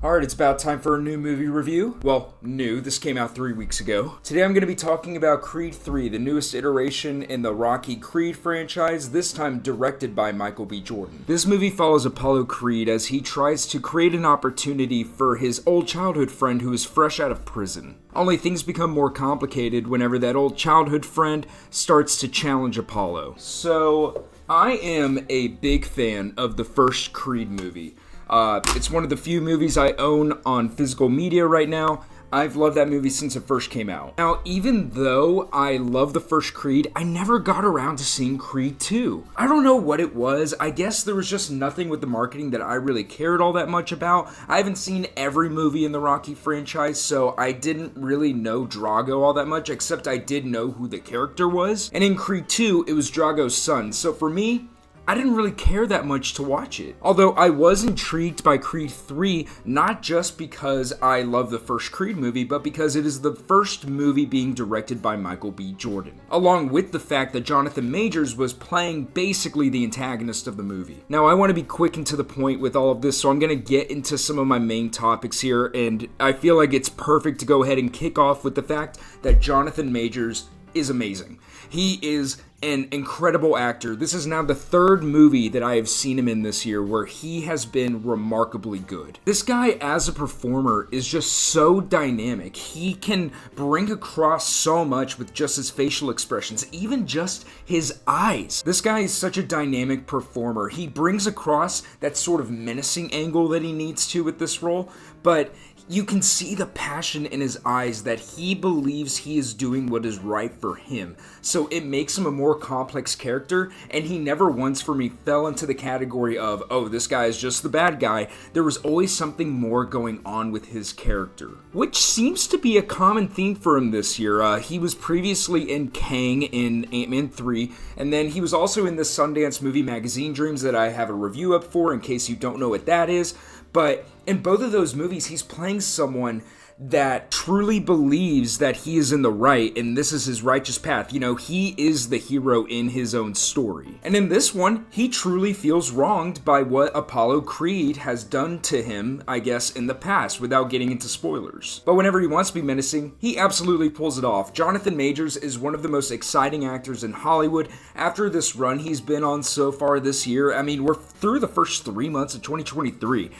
Alright, it's about time for a new movie review. Well, new. This came out 3 weeks ago. Today I'm going to be talking about Creed 3, the newest iteration in the Rocky Creed franchise, this time directed by Michael B. Jordan. This movie follows Apollo Creed as he tries to create an opportunity for his old childhood friend who is fresh out of prison. Only things become more complicated whenever that old childhood friend starts to challenge Apollo. So, I am a big fan of the first Creed movie. It's one of the few movies I own on physical media right now. I've loved that movie since it first came out. Now, even though I love the first Creed, I never got around to seeing Creed 2. I don't know what it was. I guess there was just nothing with the marketing that I really cared all that much about. I haven't seen every movie in the Rocky franchise, so I didn't really know Drago all that much, except I did know who the character was. And in Creed 2, it was Drago's son. So for me, I didn't really care that much to watch it. Although I was intrigued by Creed 3, not just because I love the first Creed movie, but because it is the first movie being directed by Michael B. Jordan. Along with the fact that Jonathan Majors was playing basically the antagonist of the movie. Now, I want to be quick and to the point with all of this, so I'm going to get into some of my main topics here, and I feel like it's perfect to go ahead and kick off with the fact that Jonathan Majors is amazing. He is an incredible actor. This is now the third movie that I have seen him in this year where he has been remarkably good. This guy as a performer is just so dynamic. He can bring across so much with just his facial expressions, even just his eyes. This guy is such a dynamic performer. He brings across that sort of menacing angle that he needs to with this role, but you can see the passion in his eyes that he believes he is doing what is right for him. So it makes him a more complex character, and he never once for me fell into the category of, oh, this guy is just the bad guy. There was always something more going on with his character, which seems to be a common theme for him this year. He was previously in Kang in Ant-Man 3, and then he was also in the Sundance Movie Magazine Dreams that I have a review up for in case you don't know what that is. But in both of those movies, he's playing someone that truly believes that he is in the right and this is his righteous path. You know, he is the hero in his own story. And in this one, he truly feels wronged by what Apollo Creed has done to him, I guess, in the past, without getting into spoilers. But whenever he wants to be menacing, he absolutely pulls it off. Jonathan Majors is one of the most exciting actors in Hollywood. After this run he's been on so far this year, I mean, we're through the first 3 months of 2023.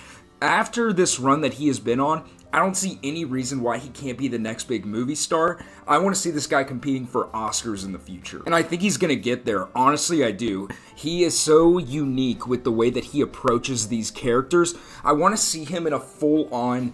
After this run that he has been on, I don't see any reason why he can't be the next big movie star. I want to see this guy competing for Oscars in the future. And I think he's going to get there. Honestly, I do. He is so unique with the way that he approaches these characters. I want to see him in a full-on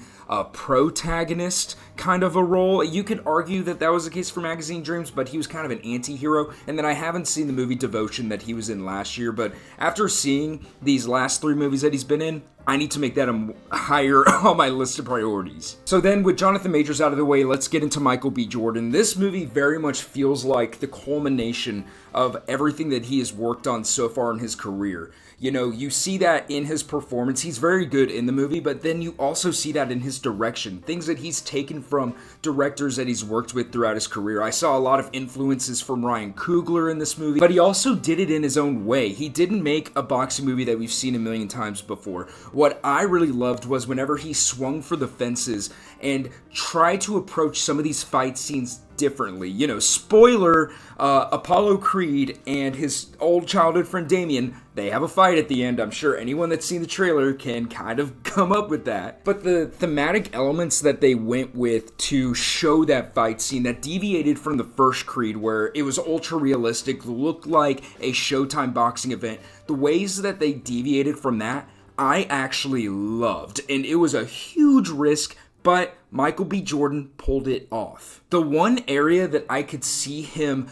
protagonist kind of a role. You could argue that that was the case for Magazine Dreams, but he was kind of an anti-hero. And then I haven't seen the movie Devotion that he was in last year, but after seeing these last 3 movies that he's been in, I need to make that higher on my list of priorities. So then, with Jonathan Majors out of the way, let's get into Michael B. Jordan. This movie very much feels like the culmination of everything that he has worked on so far in his career. You know, you see that in his performance. He's very good in the movie, but then you also see that in his direction. Things that he's taken from directors that he's worked with throughout his career. I saw a lot of influences from Ryan Coogler in this movie, but he also did it in his own way. He didn't make a boxing movie that we've seen a million times before. What I really loved was whenever he swung for the fences and tried to approach some of these fight scenes differently. You know, spoiler, Apollo Creed and his old childhood friend Damien, they have a fight at the end. I'm sure anyone that's seen the trailer can kind of come up with that. But the thematic elements that they went with to show that fight scene that deviated from the first Creed, where it was ultra realistic, looked like a Showtime boxing event, the ways that they deviated from that, I actually loved. And it was a huge risk, but Michael B. Jordan pulled it off. The one area that I could see him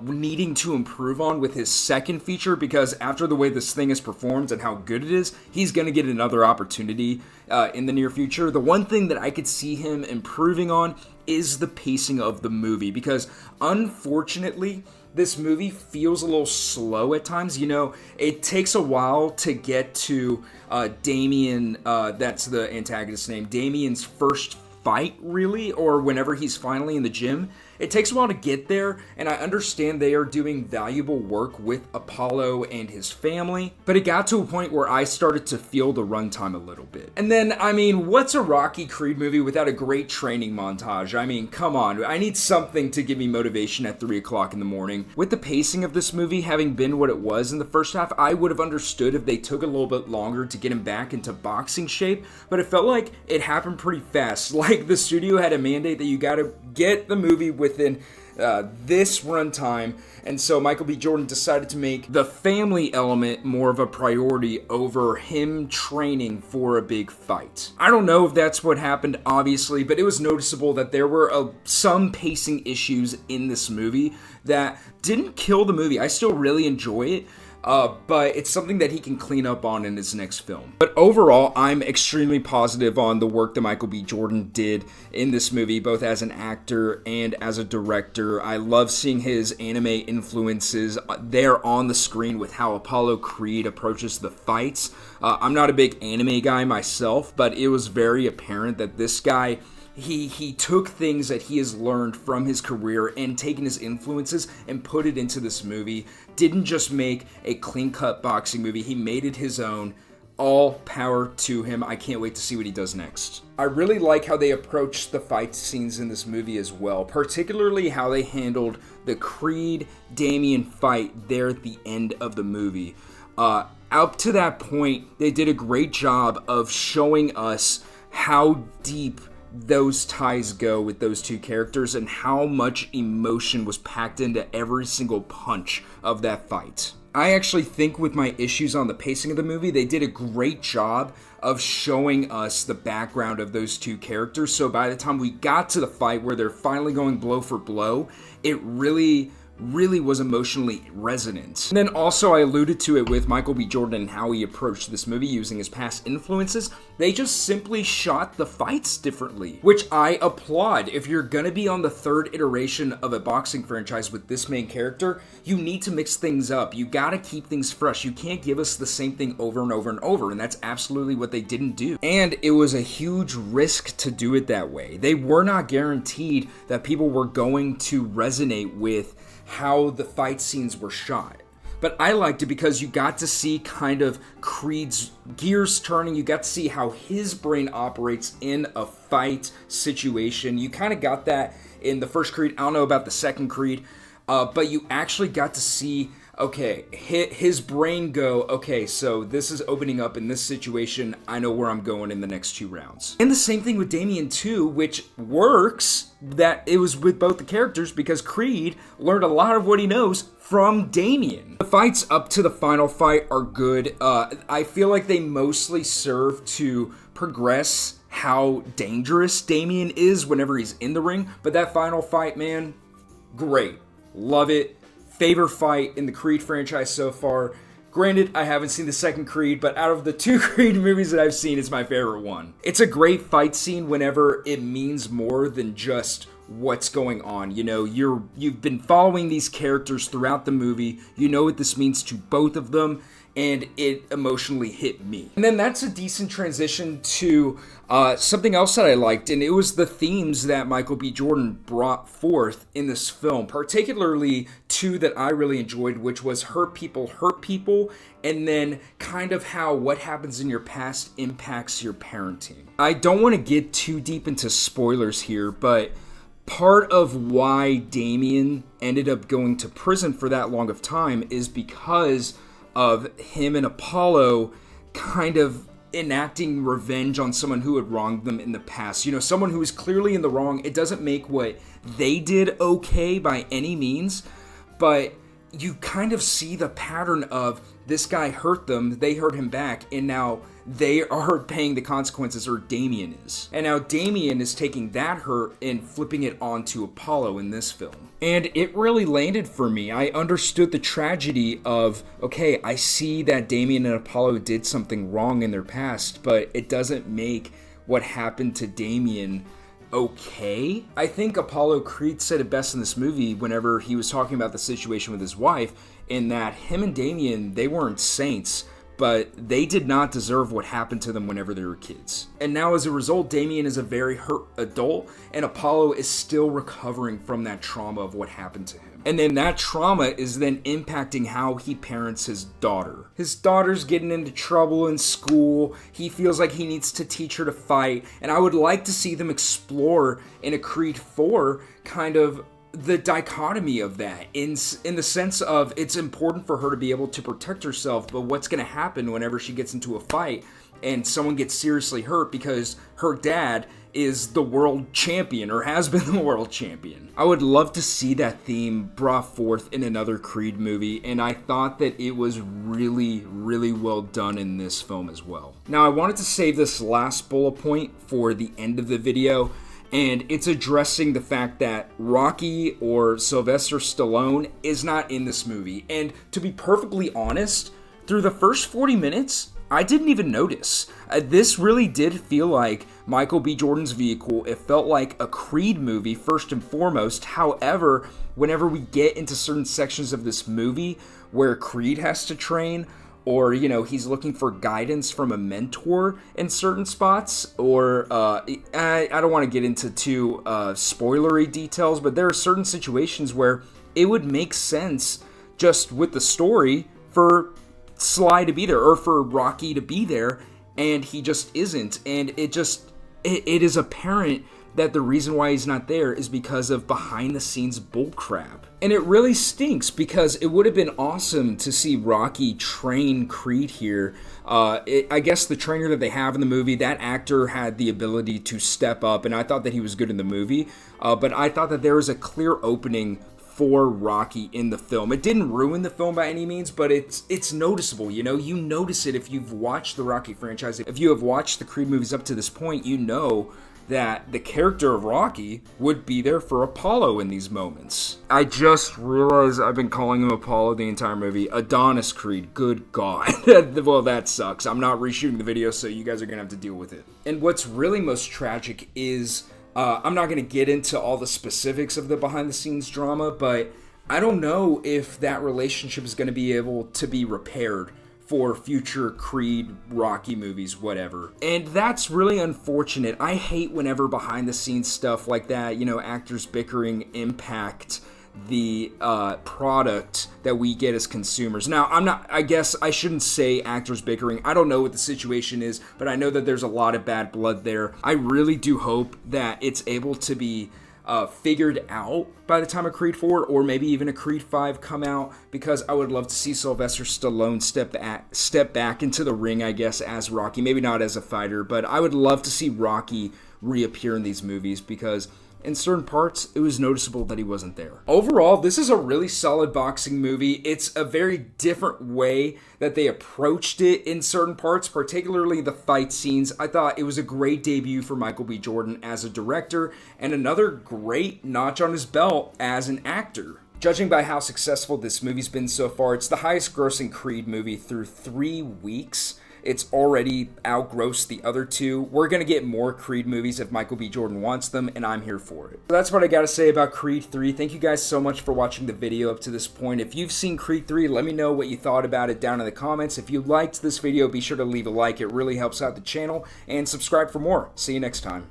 needing to improve on with his second feature, because after the way this thing is performed and how good it is, he's going to get another opportunity in the near future. The one thing that I could see him improving on is the pacing of the movie, because unfortunately, this movie feels a little slow at times. You know, it takes a while to get to Damien, that's the antagonist's name, Damien's first fight, really, or whenever he's finally in the gym. It takes a while to get there, and I understand they are doing valuable work with Apollo and his family, but it got to a point where I started to feel the runtime a little bit. And then, I mean, what's a Rocky Creed movie without a great training montage? I mean, come on, I need something to give me motivation at 3 o'clock in the morning. With the pacing of this movie having been what it was in the first half, I would have understood if they took a little bit longer to get him back into boxing shape, but it felt like it happened pretty fast. Like, the studio had a mandate that you gotta get the movie within this runtime, and so Michael B. Jordan decided to make the family element more of a priority over him training for a big fight. I don't know if that's what happened, obviously, but it was noticeable that there were some pacing issues in this movie that didn't kill the movie. I still really enjoy it. But it's something that he can clean up on in his next film. But overall, I'm extremely positive on the work that Michael B. Jordan did in this movie, both as an actor and as a director. I love seeing his anime influences there on the screen with how Apollo Creed approaches the fights. I'm not a big anime guy myself, but it was very apparent that this guy, he took things that he has learned from his career and taken his influences and put it into this movie. Didn't just make a clean-cut boxing movie, he made it his own. All power to him. I can't wait to see what he does next. I really like how they approached the fight scenes in this movie as well, particularly how they handled the Creed-Damien fight there at the end of the movie. Up to that point, they did a great job of showing us how deep those ties go with those two characters and how much emotion was packed into every single punch of that fight. I actually think with my issues on the pacing of the movie, they did a great job of showing us the background of those two characters. So by the time we got to the fight where they're finally going blow for blow, it really was emotionally resonant. And then also I alluded to it with Michael B. Jordan and how he approached this movie using his past influences. They just simply shot the fights differently, which I applaud. If you're gonna be on the third iteration of a boxing franchise with this main character, you need to mix things up. You gotta keep things fresh. You can't give us the same thing over and over and over, and that's absolutely what they didn't do. And it was a huge risk to do it that way. They were not guaranteed that people were going to resonate with how the fight scenes were shot. But I liked it because you got to see kind of Creed's gears turning. You got to see how his brain operates in a fight situation. You kind of got that in the first Creed. I don't know about the second Creed, but you actually got to see, okay, his brain go, okay, so this is opening up in this situation. I know where I'm going in the next 2 rounds. And the same thing with Damien 2, which works, that it was with both the characters because Creed learned a lot of what he knows from Damien. The fights up to the final fight are good. I feel like they mostly serve to progress how dangerous Damien is whenever he's in the ring. But that final fight, man, great. Love it. Favorite fight in the Creed franchise so far. Granted, I haven't seen the second Creed, but out of the 2 Creed movies that I've seen, it's my favorite one. It's a great fight scene whenever it means more than just what's going on. You know, you've been following these characters throughout the movie. You know what this means to both of them, and it emotionally hit me. And then that's a decent transition to something else that I liked, and it was the themes that Michael B. Jordan brought forth in this film, particularly 2 that I really enjoyed, which was hurt people, and then kind of how what happens in your past impacts your parenting. I don't want to get too deep into spoilers here, but part of why Damien ended up going to prison for that long of time is because of him and Apollo kind of enacting revenge on someone who had wronged them in the past. You know, someone who is clearly in the wrong. It doesn't make what they did okay by any means, but you kind of see the pattern of this guy hurt them, they hurt him back, and now they are paying the consequences, or Damien is. And now Damien is taking that hurt and flipping it onto Apollo in this film. And it really landed for me. I understood the tragedy of, okay, I see that Damien and Apollo did something wrong in their past, but it doesn't make what happened to Damien okay. I think Apollo Creed said it best in this movie whenever he was talking about the situation with his wife, in that him and Damien, they weren't saints, but they did not deserve what happened to them whenever they were kids. And now as a result, Damien is a very hurt adult, and Apollo is still recovering from that trauma of what happened to him. And then that trauma is then impacting how he parents his daughter. His daughter's getting into trouble in school. He feels like he needs to teach her to fight. And I would like to see them explore in a Creed 4 kind of the dichotomy of that in the sense of it's important for her to be able to protect herself, but what's going to happen whenever she gets into a fight and someone gets seriously hurt because her dad is the world champion or has been the world champion. I would love to see that theme brought forth in another Creed movie, and I thought that it was really, really well done in this film as well. Now, I wanted to save this last bullet point for the end of the video, and it's addressing the fact that Rocky or Sylvester Stallone is not in this movie. And to be perfectly honest, through the first 40 minutes, I didn't even notice. This really did feel like Michael B. Jordan's vehicle. It felt like a Creed movie first and foremost. However, whenever we get into certain sections of this movie where Creed has to train, or, you know, he's looking for guidance from a mentor in certain spots, or I don't want to get into too spoilery details, but there are certain situations where it would make sense just with the story for Sly to be there or for Rocky to be there, and he just isn't. And it is apparent that the reason why he's not there is because of behind the scenes bullcrap. And it really stinks because it would have been awesome to see Rocky train Creed here. I guess the trainer that they have in the movie, that actor had the ability to step up, and I thought that he was good in the movie. But I thought that there was a clear opening for Rocky in the film. It didn't ruin the film by any means, but it's noticeable, you know? You notice it if you've watched the Rocky franchise. If you have watched the Creed movies up to this point, you know that the character of Rocky would be there for Apollo in these moments. I just realized I've been calling him Apollo the entire movie. Adonis Creed, good God. Well, that sucks. I'm not reshooting the video, so you guys are gonna have to deal with it. And what's really most tragic is, I'm not gonna get into all the specifics of the behind the scenes drama, but I don't know if that relationship is gonna be able to be repaired for future Creed, Rocky movies, whatever. And that's really unfortunate. I hate whenever behind the scenes stuff like that, you know, actors bickering impact the product that we get as consumers. Now, I guess I shouldn't say actors bickering. I don't know what the situation is, but I know that there's a lot of bad blood there. I really do hope that it's able to be figured out by the time of Creed 4 or maybe even a Creed 5 come out, because I would love to see Sylvester Stallone step back into the ring, I guess, as Rocky. Maybe not as a fighter, but I would love to see Rocky reappear in these movies because in certain parts, it was noticeable that he wasn't there. Overall, this is a really solid boxing movie. It's a very different way that they approached it in certain parts, particularly the fight scenes. I thought it was a great debut for Michael B. Jordan as a director and another great notch on his belt as an actor. Judging by how successful this movie's been so far, it's the highest grossing Creed movie through 3 weeks. It's already outgrossed the other two. We're going to get more Creed movies if Michael B. Jordan wants them, and I'm here for it. So that's what I got to say about Creed 3. Thank you guys so much for watching the video up to this point. If you've seen Creed 3, let me know what you thought about it down in the comments. If you liked this video, be sure to leave a like. It really helps out the channel. And subscribe for more. See you next time.